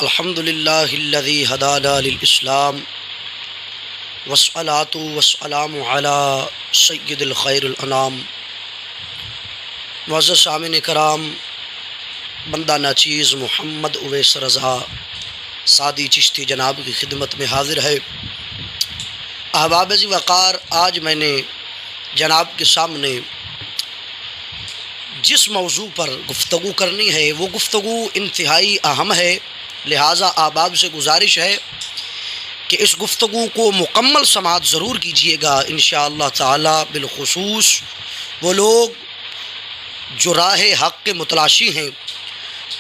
الحمدللہ الذی ہدانا للاسلام والصلاۃ والسلام علی سید الخیر الانام۔ معزز سامعین کرام، بندہ ناچیز محمد اویس رضا سعدی چشتی جناب کی خدمت میں حاضر ہے۔ احباب ذی وقار، آج میں نے جناب کے سامنے جس موضوع پر گفتگو کرنی ہے وہ گفتگو انتہائی اہم ہے، لہٰذا احباب سے گزارش ہے کہ اس گفتگو کو مکمل سماعت ضرور کیجیے گا انشاءاللہ تعالی۔ بالخصوص وہ لوگ جو راہ حق کے متلاشی ہیں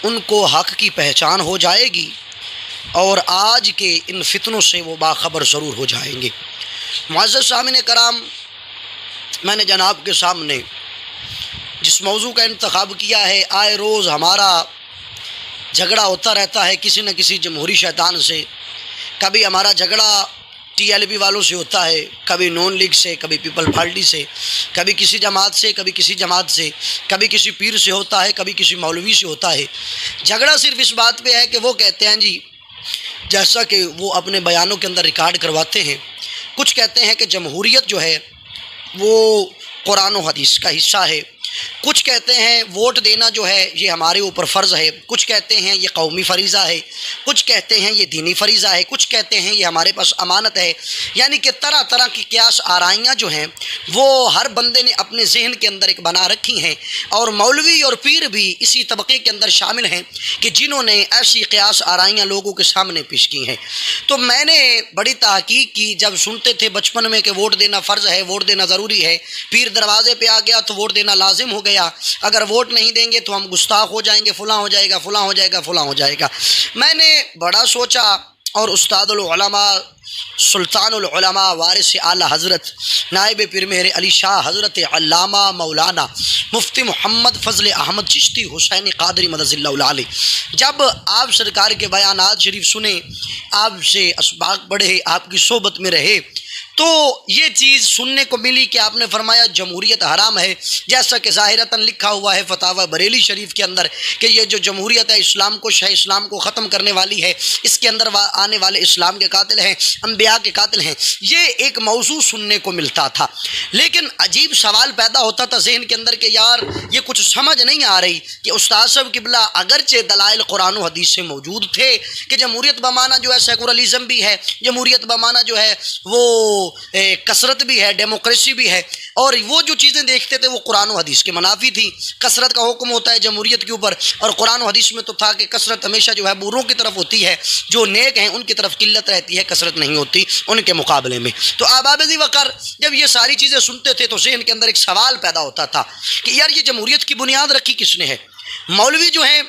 ان کو حق کی پہچان ہو جائے گی اور آج کے ان فتنوں سے وہ باخبر ضرور ہو جائیں گے۔ معزز سامعین کرام، میں نے جناب کے سامنے جس موضوع کا انتخاب کیا ہے، آئے روز ہمارا جھگڑا ہوتا رہتا ہے کسی نہ کسی جمہوری شیطان سے۔ کبھی ہمارا جھگڑا ٹی ایل بی والوں سے ہوتا ہے، کبھی نون لیگ سے، کبھی پیپل پارٹی سے، کبھی کسی جماعت سے، کبھی کسی جماعت سے، کبھی کسی پیر سے ہوتا ہے، کبھی کسی مولوی سے ہوتا ہے۔ جھگڑا صرف اس بات پہ ہے کہ وہ کہتے ہیں جی، جیسا کہ وہ اپنے بیانوں کے اندر ریکارڈ کرواتے ہیں، کچھ کہتے ہیں کہ جمہوریت جو ہے وہ قرآن و حدیث کا حصہ ہے، کچھ کہتے ہیں ووٹ دینا جو ہے یہ ہمارے اوپر فرض ہے، کچھ کہتے ہیں یہ قومی فریضہ ہے، کچھ کہتے ہیں یہ دینی فریضہ ہے، کچھ کہتے ہیں یہ ہمارے پاس امانت ہے۔ یعنی کہ طرح طرح کی قیاس آرائیاں جو ہیں وہ ہر بندے نے اپنے ذہن کے اندر ایک بنا رکھی ہیں، اور مولوی اور پیر بھی اسی طبقے کے اندر شامل ہیں کہ جنہوں نے ایسی قیاس آرائیاں لوگوں کے سامنے پیش کی ہیں۔ تو میں نے بڑی تحقیق کی، جب سنتے تھے بچپن میں کہ ووٹ دینا فرض ہے، ووٹ دینا ضروری ہے، پیر دروازے پہ آ گیا تو ووٹ دینا لازم ہو گیا، اگر ووٹ نہیں دیں گے تو ہم گستاخ ہو جائیں گے، فلاں ہو جائے گا، فلاں ہو جائے گا، فلاں ہو جائے گا۔ میں نے بڑا سوچا اور استاد العلماء، سلطان العلماء، وارث اعلیٰ حضرت نائب پیر مہر علی شاہ حضرت علامہ مولانا مفتی محمد فضل احمد چشتی حسینی قادری مدد اللہ علیہ، جب آپ سرکار کے بیانات شریف سنے، آپ سے اسباق پڑھے، آپ کی صحبت میں رہے، تو یہ چیز سننے کو ملی کہ آپ نے فرمایا جمہوریت حرام ہے، جیسا کہ ظاہراً لکھا ہوا ہے فتاوی بریلی شریف کے اندر کہ یہ جو جمہوریت ہے اسلام کش ہے، اسلام کو ختم کرنے والی ہے، اس کے اندر آنے والے اسلام کے قاتل ہیں، انبیاء کے قاتل ہیں۔ یہ ایک موضوع سننے کو ملتا تھا، لیکن عجیب سوال پیدا ہوتا تھا ذہن کے اندر کہ یار یہ کچھ سمجھ نہیں آ رہی کہ استاد صاحب قبلہ اگرچہ دلائل قرآن و حدیث سے موجود تھے کہ جمہوریت بمانا جو ہے سیکولرزم بھی ہے، جمہوریت بمانا جو ہے وہ کثرت بھی ہے، ڈیموکریسی بھی ہے، اور وہ جو چیزیں دیکھتے تھے وہ قرآن و حدیث کے منافی تھی۔ کثرت کا حکم ہوتا ہے جمہوریت کے اوپر، اور قرآن و حدیث میں تو تھا کہ کثرت ہمیشہ جو ہے بروں کی طرف ہوتی ہے، جو نیک ہیں ان کی طرف قلت رہتی ہے، کثرت نہیں ہوتی ان کے مقابلے میں۔ تو احباب ذی وقار، جب یہ ساری چیزیں سنتے تھے تو ذہن کے اندر ایک سوال پیدا ہوتا تھا کہ یار یہ جمہوریت کی بنیاد رکھی کس نے ہے؟ مولوی جو ہیں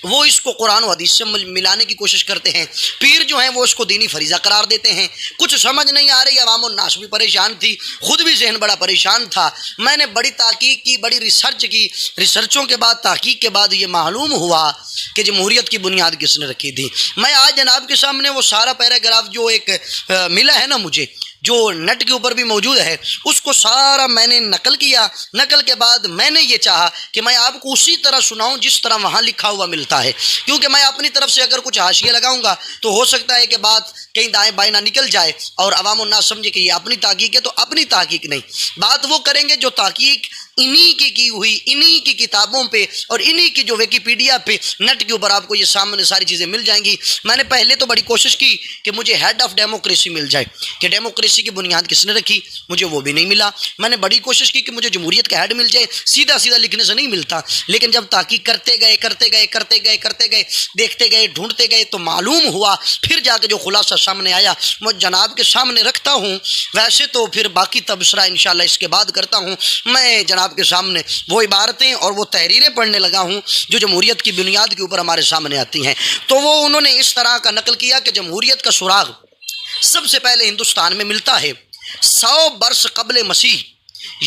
وہ اس کو قرآن و حدیث سے ملانے کی کوشش کرتے ہیں، پیر جو ہیں وہ اس کو دینی فریضہ قرار دیتے ہیں، کچھ سمجھ نہیں آ رہی، عوام الناس بھی پریشان تھی، خود بھی ذہن بڑا پریشان تھا۔ میں نے بڑی تحقیق کی، بڑی ریسرچ کی، ریسرچوں کے بعد، تحقیق کے بعد یہ معلوم ہوا کہ جمہوریت کی بنیاد کس نے رکھی تھی۔ میں آج جناب کے سامنے وہ سارا پیراگراف جو ایک ملا ہے نا مجھے، جو نیٹ کے اوپر بھی موجود ہے، اس کو سارا میں نے نقل کیا۔ نقل کے بعد میں نے یہ چاہا کہ میں آپ کو اسی طرح سناؤں جس طرح وہاں لکھا ہوا ملتا ہے، کیونکہ میں اپنی طرف سے اگر کچھ حاشیہ لگاؤں گا تو ہو سکتا ہے کہ بات کہیں دائیں بائیں نہ نکل جائے اور عوام الناس سمجھے کہ یہ اپنی تحقیق ہے، تو اپنی تحقیق نہیں، بات وہ کریں گے جو تحقیق انہی کی ہوئی، انہی کی کتابوں پہ اور انہی کی جو ویکیپیڈیا پہ نیٹ کے اوپر آپ کو یہ سامنے ساری چیزیں مل جائیں گی۔ میں نے پہلے تو بڑی کوشش کی کہ مجھے ہیڈ آف ڈیموکریسی مل جائے، کہ ڈیموکریسی کی بنیاد کس نے رکھی، مجھے وہ بھی نہیں ملا۔ میں نے بڑی کوشش کی کہ مجھے جمہوریت کا ہیڈ مل جائے، سیدھا سیدھا لکھنے سے نہیں ملتا، لیکن جب تحقیق کرتے گئے، دیکھتے گئے، ڈھونڈتے گئے تو معلوم ہوا، پھر جا کے جو خلاصہ سامنے آیا میں جناب کے سامنے رکھتا ہوں۔ ویسے تو پھر باقی تبصرہ انشاءاللہ اس کے بعد کرتا ہوں، میں جناب کے سامنے وہ عبارتیں اور وہ تحریریں پڑھنے لگا ہوں جو جمہوریت کی بنیاد کے اوپر ہمارے سامنے آتی ہیں۔ تو وہ انہوں نے اس طرح کا نقل کیا کہ جمہوریت کا سراغ سب سے پہلے ہندوستان میں ملتا ہے 100 برس قبل مسیح،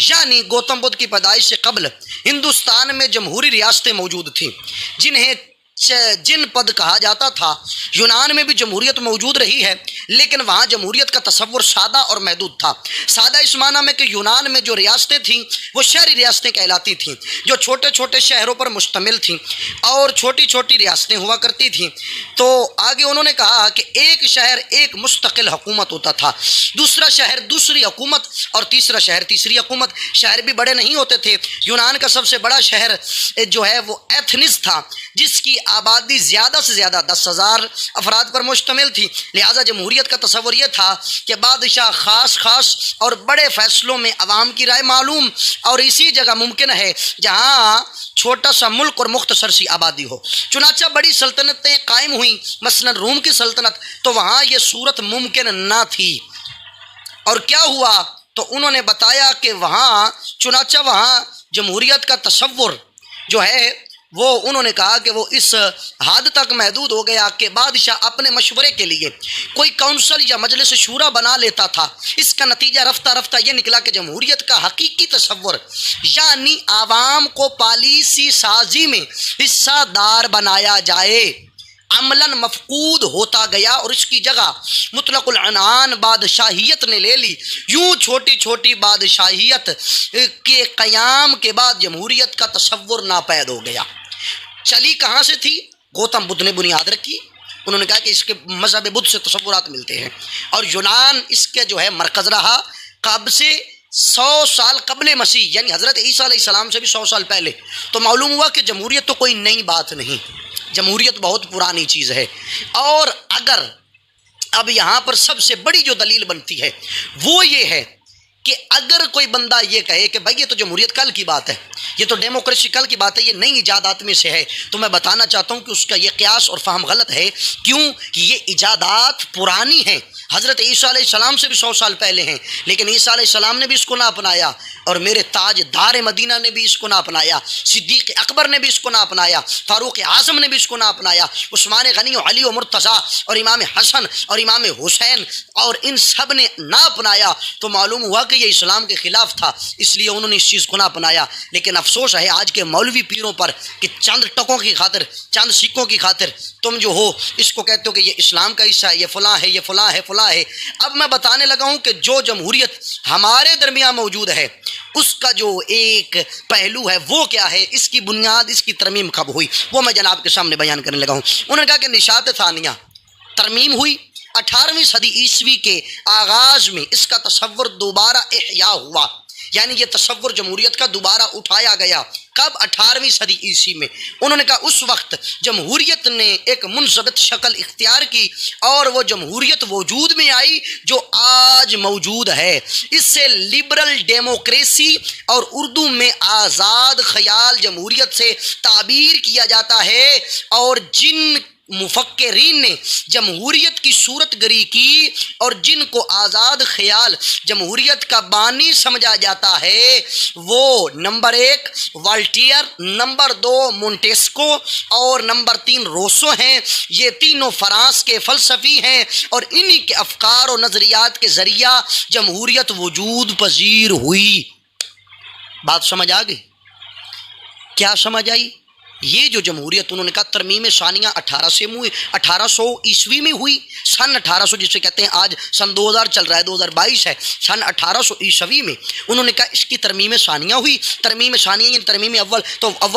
یعنی گوتم بدھ کی پیدائش سے قبل ہندوستان میں جمہوری ریاستیں موجود تھیں، جنہیں جن پد کہا جاتا تھا۔ یونان میں بھی جمہوریت موجود رہی ہے، لیکن وہاں جمہوریت کا تصور سادہ اور محدود تھا۔ سادہ اس معنی میں کہ یونان میں جو ریاستیں تھیں وہ شہری ریاستیں کہلاتی تھیں، جو چھوٹے چھوٹے شہروں پر مشتمل تھیں اور چھوٹی چھوٹی ریاستیں ہوا کرتی تھیں۔ تو آگے انہوں نے کہا کہ ایک شہر ایک مستقل حکومت ہوتا تھا، دوسرا شہر دوسری حکومت اور تیسرا شہر تیسری حکومت۔ شہر بھی بڑے نہیں ہوتے تھے۔ یونان کا سب سے بڑا شہر جو ہے وہ ایتھنز تھا، جس کی آبادی زیادہ سے زیادہ 10,000 افراد پر مشتمل تھی۔ لہٰذا جمہوریت کا تصور یہ تھا کہ بادشاہ خاص اور بڑے فیصلوں میں عوام کی رائے معلوم اور اسی جگہ ممکن ہے جہاں چھوٹا سا ملک اور مختصر سی آبادی ہو۔ چنانچہ بڑی سلطنتیں قائم ہوئیں، مثلا روم کی سلطنت، تو وہاں یہ صورت ممکن نہ تھی۔ اور کیا ہوا؟ تو انہوں نے بتایا کہ چنانچہ وہاں جمہوریت کا تصور جو ہے وہ انہوں نے کہا کہ وہ اس حد تک محدود ہو گیا کہ بادشاہ اپنے مشورے کے لیے کوئی کونسل یا مجلس شورا بنا لیتا تھا۔ اس کا نتیجہ رفتہ رفتہ یہ نکلا کہ جمہوریت کا حقیقی تصور یعنی عوام کو پالیسی سازی میں حصہ دار بنایا جائے عملاً مفقود ہوتا گیا، اور اس کی جگہ مطلق العنان بادشاہیت نے لے لی۔ یوں چھوٹی چھوٹی بادشاہیت کے قیام کے بعد جمہوریت کا تصور ناپید ہو گیا۔ چلی کہاں سے تھی؟ گوتم بدھ نے بنیاد رکھی۔ انہوں نے کہا کہ اس کے مذہب بدھ سے تصورات ملتے ہیں، اور یونان اس کے جو ہے مرکز رہا۔ کب سے؟ 100 سال قبل مسیح، یعنی حضرت عیسیٰ علیہ السلام سے بھی 100 سال پہلے۔ تو معلوم ہوا کہ جمہوریت تو کوئی نئی بات نہیں، جمہوریت بہت پرانی چیز ہے۔ اور اگر اب یہاں پر سب سے بڑی جو دلیل بنتی ہے وہ یہ ہے کہ اگر کوئی بندہ یہ کہے کہ بھائی یہ تو جمہوریت کل کی بات ہے، یہ تو ڈیموکریسی کل کی بات ہے، یہ نئی ایجادات میں سے ہے، تو میں بتانا چاہتا ہوں کہ اس کا یہ قیاس اور فہم غلط ہے۔ کیوں کہ یہ ایجادات پرانی ہیں، حضرت عیسیٰ علیہ السلام سے بھی 100 سال پہلے ہیں، لیکن عیسیٰ علیہ السلام نے بھی اس کو نہ اپنایا، اور میرے تاج دار مدینہ نے بھی اس کو نہ اپنایا، صدیق اکبر نے بھی اس کو نہ اپنایا، فاروق اعظم نے بھی اس کو نہ اپنایا، عثمان غنی و علی و مرتضیٰ اور امام حسن اور امام حسین اور ان سب نے نہ اپنایا۔ تو معلوم ہوا کہ یہ اسلام کے خلاف تھا، اس لیے انہوں نے اس چیز کو نہ اپنایا۔ لیکن افسوس ہے آج کے مولوی پیروں پر کہ چند ٹکوں کی خاطر، چند سکوں کی خاطر تم جو ہو اس کو کہتے ہو کہ یہ اسلام کا حصہ ہے، یہ فلاں ہے، یہ فلاں ہے، فلاں ہے۔ اب میں بتانے لگا ہوں کہ جو جمہوریت ہمارے درمیان موجود ہے اس کا جو ایک پہلو ہے وہ کیا ہے، اس کی بنیاد، اس کی ترمیم کب ہوئی، وہ میں جناب کے سامنے بیان کرنے لگا ہوں۔ انہوں نے کہا کہ نشاط ثانیہ ترمیم ہوئی 18ویں صدی عیسوی کے آغاز میں، اس کا تصور دوبارہ احیاء ہوا، یعنی یہ تصور جمہوریت کا دوبارہ اٹھایا گیا۔ کب؟ 18ویں صدی عیسوی میں۔ انہوں نے کہا اس وقت جمہوریت نے ایک منضبط شکل اختیار کی اور وہ جمہوریت وجود میں آئی جو آج موجود ہے۔ اس سے لبرل ڈیموکریسی اور اردو میں آزاد خیال جمہوریت سے تعبیر کیا جاتا ہے، اور جن مفکرین نے جمہوریت کی صورت گری کی اور جن کو آزاد خیال جمہوریت کا بانی سمجھا جاتا ہے وہ نمبر 1 والٹیئر، نمبر 2 مونٹیسکو اور نمبر 3 روسو ہیں۔ یہ تینوں فرانس کے فلسفی ہیں، اور انہی کے افکار و نظریات کے ذریعہ جمہوریت وجود پذیر ہوئی۔ بات سمجھ آ گئی؟ کیا سمجھ آئی؟ یہ جو جمہوریت انہوں نے کہا ترمیم ثانیہ 1800 عیسوی میں ہوئی، سن 1800 جسے کہتے ہیں، آج سن 2000 چل رہا ہے، 2022 ہے، سن 1800 عیسوی میں انہوں نے کہا اس کی ترمیم ثانیہ ہوئی۔ ترمیم ثانیہ یعنی ترمیم اول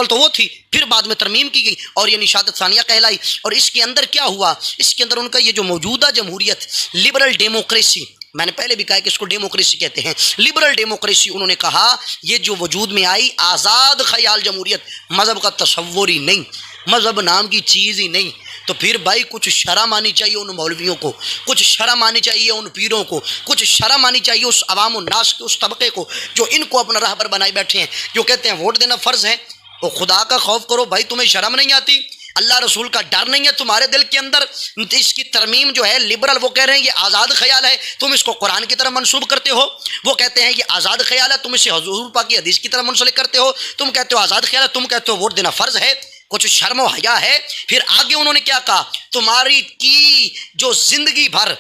تو وہ تھی، پھر بعد میں ترمیم کی گئی اور یہ نشاط ثانیہ کہلائی۔ اور اس کے اندر کیا ہوا؟ اس کے اندر ان کا یہ جو موجودہ جمہوریت لبرل ڈیموکریسی، میں نے پہلے بھی کہا کہ اس کو ڈیموکریسی کہتے ہیں، لبرل ڈیموکریسی، انہوں نے کہا یہ جو وجود میں آئی آزاد خیال جمہوریت، مذہب کا تصور ہی نہیں، مذہب نام کی چیز ہی نہیں۔ تو پھر بھائی کچھ شرم آنی چاہیے ان مولویوں کو، کچھ شرم آنی چاہیے ان پیروں کو، کچھ شرم آنی چاہیے اس عوام الناس کے اس طبقے کو جو ان کو اپنا راہبر بنائے بیٹھے ہیں، جو کہتے ہیں ووٹ دینا فرض ہے۔ اور خدا کا خوف کرو بھائی، تمہیں شرم نہیں آتی؟ اللہ رسول کا ڈر نہیں ہے تمہارے دل کے اندر؟ اس کی ترمیم جو ہے لبرل، وہ کہہ رہے ہیں یہ آزاد خیال ہے، تم اس کو قرآن کی طرف منسوب کرتے ہو۔ وہ کہتے ہیں یہ آزاد خیال ہے، تم اسے حضور پاک کی حدیث کی طرف منسلک کرتے ہو۔ تم کہتے ہو آزاد خیال ہے، تم کہتے ہو ووٹ دینا فرض ہے۔ کچھ شرم و حیا ہے؟ پھر آگے انہوں نے کیا کہا؟ تمہاری کی جو زندگی بھر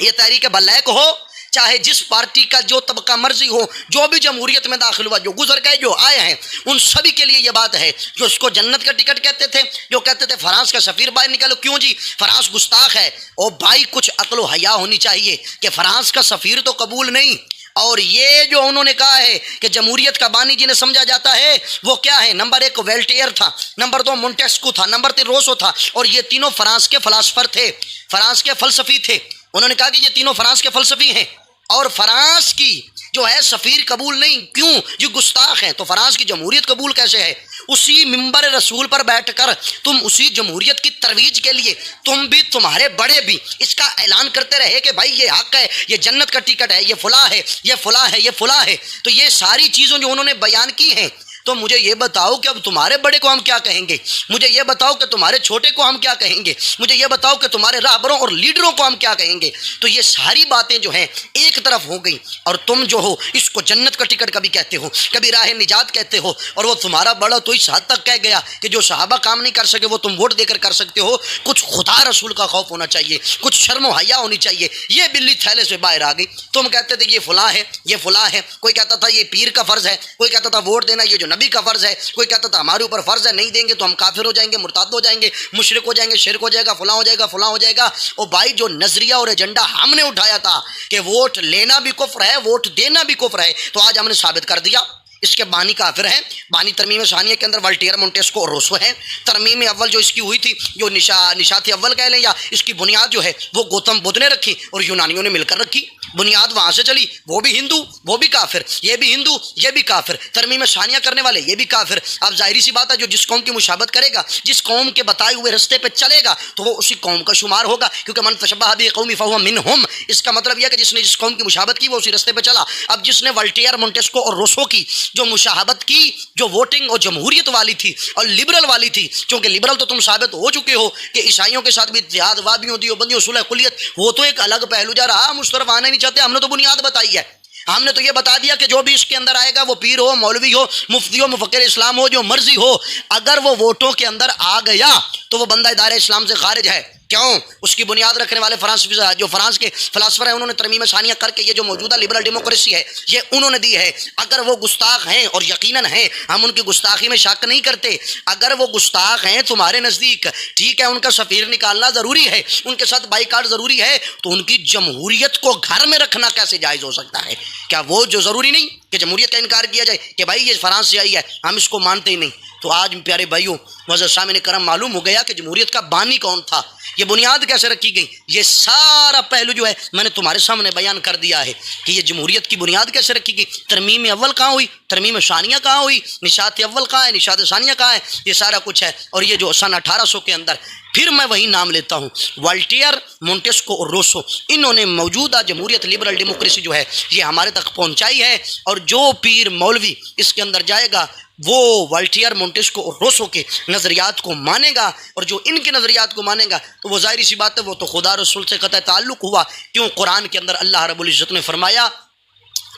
یہ تحریک بلیک ہو چاہے جس پارٹی کا جو طبقہ مرضی ہو، جو بھی جمہوریت میں داخل ہوا، جو گزر گئے، جو آئے ہیں، ان سبھی کے لیے یہ بات ہے۔ جو اس کو جنت کا ٹکٹ کہتے تھے، جو کہتے تھے فرانس کا سفیر باہر نکالو، کیوں جی فرانس گستاخ ہے؟ اور بھائی کچھ عقل و حیا ہونی چاہیے کہ فرانس کا سفیر تو قبول نہیں، اور یہ جو انہوں نے کہا ہے کہ جمہوریت کا بانی جنہیں سمجھا جاتا ہے وہ کیا ہے؟ نمبر 1 ویلٹیئر تھا، نمبر 2 مونٹیسکو تھا، نمبر 3 روسو تھا، اور یہ تینوں فرانس کے فلاسفر تھے، فرانس کے فلسفی تھے۔ انہوں نے کہا کہ یہ تینوں فرانس کے فلسفی ہیں، اور فرانس کی جو ہے سفیر قبول نہیں، کیوں؟ جو گستاخ ہیں۔ تو فرانس کی جمہوریت قبول کیسے ہے؟ اسی منبر رسول پر بیٹھ کر تم اسی جمہوریت کی ترویج کے لیے تم بھی، تمہارے بڑے بھی اس کا اعلان کرتے رہے کہ بھائی یہ حق ہے، یہ جنت کا ٹکٹ ہے، یہ فلاں ہے، یہ فلاں ہے، یہ فلاں ہے۔ تو یہ ساری چیزوں جو انہوں نے بیان کی ہیں، تو مجھے یہ بتاؤ کہ اب تمہارے بڑے کو ہم کیا کہیں گے؟ مجھے یہ بتاؤ کہ تمہارے چھوٹے کو ہم کیا کہیں گے؟ مجھے یہ بتاؤ کہ تمہارے راہبروں اور لیڈروں کو ہم کیا کہیں گے؟ تو یہ ساری باتیں جو ہیں ایک طرف ہو گئی، اور تم جو ہو اس کو جنت کا ٹکٹ کبھی کہتے ہو، کبھی راہ نجات کہتے ہو، اور وہ تمہارا بڑا تو اس حد تک کہہ گیا کہ جو صحابہ کام نہیں کر سکے وہ تم ووٹ دے کر کر سکتے ہو۔ کچھ خدا رسول کا خوف ہونا چاہیے، کچھ شرم و حیا ہونی چاہیے۔ یہ بلی تھیلے سے باہر آ گئی۔ تم کہتے تھے یہ فلاں ہے، یہ فلاں ہے، کوئی کہتا تھا یہ پیر کا فرض ہے، کوئی کہتا تھا ووٹ دینا یہ جو نبی کا فرض ہے، کوئی کہتا تھا ہمارے اوپر فرض ہے، نہیں دیں گے تو ہم کافر ہو جائیں گے، مرتد ہو جائیں گے، مشرک ہو جائیں گے، شرک ہو جائے گا، فلاں ہو جائے گا، فلاں ہو جائے گا۔ اور بھائی جو نظریہ اور ایجنڈا ہم نے اٹھایا تھا کہ ووٹ لینا بھی کفر ہے، ووٹ دینا بھی کفر ہے، تو آج ہم نے ثابت کر دیا اس کے بانی کافر ہیں۔ بانی ترمیم ثانیہ کے اندر والٹیئر، مونٹیسکو اور روسو ہیں۔ ترمیم اول جو اس کی ہوئی تھی، جو نشاط اول کہہ لیں، یا اس کی بنیاد جو ہے وہ گوتم بدھ نے رکھی اور یونانیوں نے مل کر رکھی۔ بنیاد وہاں سے چلی، وہ بھی ہندو وہ بھی کافر، یہ بھی ہندو یہ بھی کافر، ترمیم ثانیہ کرنے والے یہ بھی کافر۔ اب ظاہری سی بات ہے جو جس قوم کی مشابہت کرے گا، جس قوم کے بتائے ہوئے رستے پہ چلے گا، تو وہ اسی قوم کا شمار ہوگا، کیونکہ من تشبہ بقوم فہو منہم۔ اس کا مطلب یہ ہے کہ جس نے جس قوم کی مشابہت کی وہ اسی رستے پہ چلا۔ اب جس نے والٹیئر، مونٹیسکو اور روسو کی جو مشابہت کی، جو ووٹنگ اور جمہوریت والی تھی اور لبرل والی تھی، چونکہ لبرل تو تم ثابت ہو چکے ہو کہ عیسائیوں کے ساتھ بھی اتحاد، وابیوں، دیوبندیوں، صلح کلیت، وہ تو ایک الگ پہلو جا رہا، ہم اس طرف آنا نہیں چاہتے۔ ہم نے تو بنیاد بتائی ہے، ہم نے تو یہ بتا دیا کہ جو بھی اس کے اندر آئے گا، وہ پیر ہو، مولوی ہو، مفتی ہو، مفکر اسلام ہو، جو مرضی ہو، اگر وہ ووٹوں کے اندر آ گیا تو وہ بندہ دائرہ اسلام سے خارج ہے۔ کیوں؟ اس کی بنیاد رکھنے والے جو فرانس کے فلاسفر ہیں، انہوں نے ترمیم ثانیہ کر کے یہ جو موجودہ لبرل ڈیموکریسی ہے یہ انہوں نے دی ہے۔ اگر وہ گستاخ ہیں، اور یقیناً ہیں، ہم ان کی گستاخی میں شک نہیں کرتے، اگر وہ گستاخ ہیں تمہارے نزدیک، ٹھیک ہے، ان کا سفیر نکالنا ضروری ہے، ان کے ساتھ بائیکاٹ ضروری ہے، تو ان کی جمہوریت کو گھر میں رکھنا کیسے جائز ہو سکتا ہے؟ کیا وہ جو ضروری نہیں کہ جمہوریت کا انکار کیا جائے کہ بھائی یہ فرانس سے آئی ہے، ہم اس کو مانتے ہی نہیں؟ تو آج پیارے بھائیوں، معزز سامعین کرام، معلوم ہو گیا کہ جمہوریت کا بانی کون تھا، یہ بنیاد کیسے رکھی گئی۔ یہ سارا پہلو جو ہے میں نے تمہارے سامنے بیان کر دیا ہے کہ یہ جمہوریت کی بنیاد کیسے رکھی گئی۔ ترمیم اول کہاں ہوئی، ترمیم ثانیہ کہاں ہوئی، نشاط اول کہاں ہے، نشاط ثانیہ کہاں ہے، یہ سارا کچھ ہے۔ اور یہ جو سن 1800 کے اندر، پھر میں وہی نام لیتا ہوں، والٹیئر، مونٹیسکو اور روسو، انہوں نے موجودہ جمہوریت لبرل ڈیموکریسی جو ہے یہ ہمارے تک پہنچائی ہے۔ اور جو پیر مولوی اس کے اندر جائے گا وہ والٹیئر، مونٹیسکو اور روسو کے نظریات کو مانے گا، اور جو ان کے نظریات کو مانے گا تو وہ ظاہری سی بات ہے وہ تو خدا رسول سے قطع تعلق ہوا۔ کیوں؟ قرآن کے اندر اللہ رب العزت نے فرمایا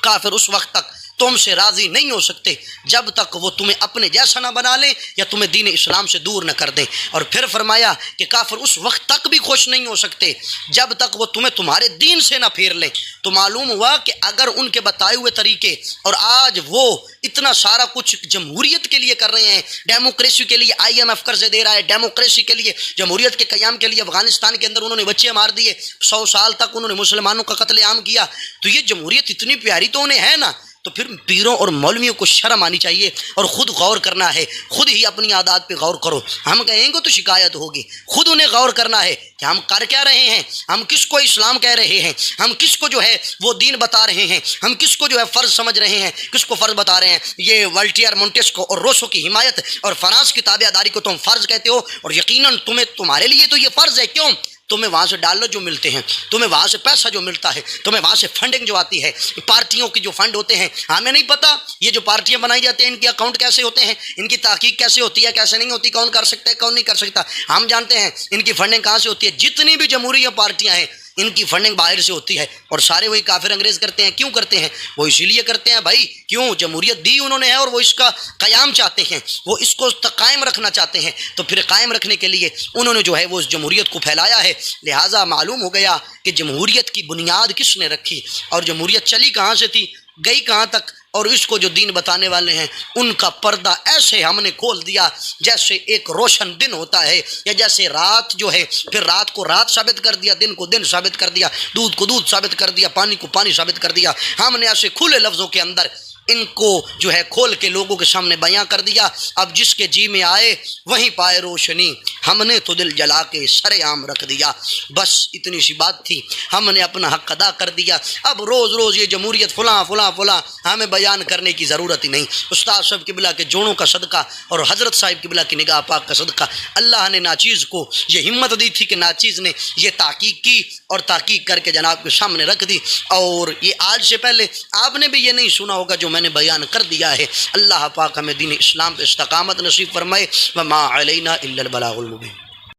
کافر اس وقت تک تم سے راضی نہیں ہو سکتے جب تک وہ تمہیں اپنے جیسا نہ بنا لیں یا تمہیں دین اسلام سے دور نہ کر دیں۔ اور پھر فرمایا کہ کافر اس وقت تک بھی خوش نہیں ہو سکتے جب تک وہ تمہیں تمہارے دین سے نہ پھیر لیں۔ تو معلوم ہوا کہ اگر ان کے بتائے ہوئے طریقے، اور آج وہ اتنا سارا کچھ جمہوریت کے لیے کر رہے ہیں، ڈیموکریسی کے لیے IMF قرضے دے رہا ہے، ڈیموکریسی کے لیے، جمہوریت کے قیام کے لیے افغانستان کے اندر انہوں نے بچے مار دیے، 100 سال تک انہوں نے مسلمانوں کا قتل عام کیا، تو یہ جمہوریت اتنی پیاری تو انہیں ہے نا۔ تو پھر پیروں اور مولویوں کو شرم آنی چاہیے اور خود غور کرنا ہے، خود ہی اپنی عادات پہ غور کرو۔ ہم کہیں گے تو شکایت ہوگی، خود انہیں غور کرنا ہے کہ ہم کر کیا رہے ہیں، ہم کس کو اسلام کہہ رہے ہیں، ہم کس کو جو ہے وہ دین بتا رہے ہیں، ہم کس کو جو ہے فرض سمجھ رہے ہیں، کس کو فرض بتا رہے ہیں۔ یہ والٹیئر، مونٹیسکو اور روسو کی حمایت اور فرانس کی تابع داری کو تم فرض کہتے ہو، اور یقیناً تمہارے لیے تو یہ فرض ہے۔ کیوں؟ تمہیں وہاں سے ڈالر جو ملتے ہیں، تمہیں وہاں سے پیسہ جو ملتا ہے، تمہیں وہاں سے فنڈنگ جو آتی ہے، پارٹیوں کی جو فنڈ ہوتے ہیں، ہمیں نہیں پتہ یہ جو پارٹیاں بنائی جاتی ہیں ان کے اکاؤنٹ کیسے ہوتے ہیں، ان کی تحقیق کیسے ہوتی ہے، کیسے نہیں ہوتی، کون کر سکتا ہے کون نہیں کر سکتا، ہم جانتے ہیں ان کی فنڈنگ کہاں سے ہوتی ہے۔ جتنی بھی جمہوری پارٹیاں ہیں ان کی فنڈنگ باہر سے ہوتی ہے، اور سارے وہی کافر انگریز کرتے ہیں۔ کیوں کرتے ہیں؟ وہ اسی لیے کرتے ہیں بھائی، کیوں؟ جمہوریت دی انہوں نے ہے اور وہ اس کا قیام چاہتے ہیں، وہ اس کو قائم رکھنا چاہتے ہیں، تو پھر قائم رکھنے کے لیے انہوں نے جو ہے وہ اس جمہوریت کو پھیلایا ہے۔ لہٰذا معلوم ہو گیا کہ جمہوریت کی بنیاد کس نے رکھی، اور جمہوریت چلی کہاں سے تھی، گئی کہاں تک، اور اس کو جو دین بتانے والے ہیں ان کا پردہ ایسے ہم نے کھول دیا جیسے ایک روشن دن ہوتا ہے، یا جیسے رات جو ہے پھر رات کو رات ثابت کر دیا، دن کو دن ثابت کر دیا، دودھ کو دودھ ثابت کر دیا، پانی کو پانی ثابت کر دیا۔ ہم نے ایسے کھلے لفظوں کے اندر ان کو جو ہے کھول کے لوگوں کے سامنے بیان کر دیا۔ اب جس کے جی میں آئے وہیں پائے روشنی، ہم نے تو دل جلا کے سر عام رکھ دیا۔ بس اتنی سی بات تھی، ہم نے اپنا حق ادا کر دیا۔ اب روز روز یہ جمہوریت فلاں فلاں فلاں ہمیں بیان کرنے کی ضرورت ہی نہیں۔ استاد صاحب قبلہ کے جوڑوں کا صدقہ اور حضرت صاحب قبلہ کی نگاہ پاک کا صدقہ، اللہ نے ناچیز کو یہ ہمت دی تھی کہ ناچیز نے یہ تحقیق کی اور تحقیق کر کے جناب کے سامنے رکھ دی، اور یہ آج سے پہلے آپ نے بھی یہ نہیں سنا ہوگا جو میں نے بیان کر دیا ہے۔ اللہ پاک ہمیں دین اسلام پہ استقامت نصیب فرمائے۔ وما علینا الا البلاغ المبین۔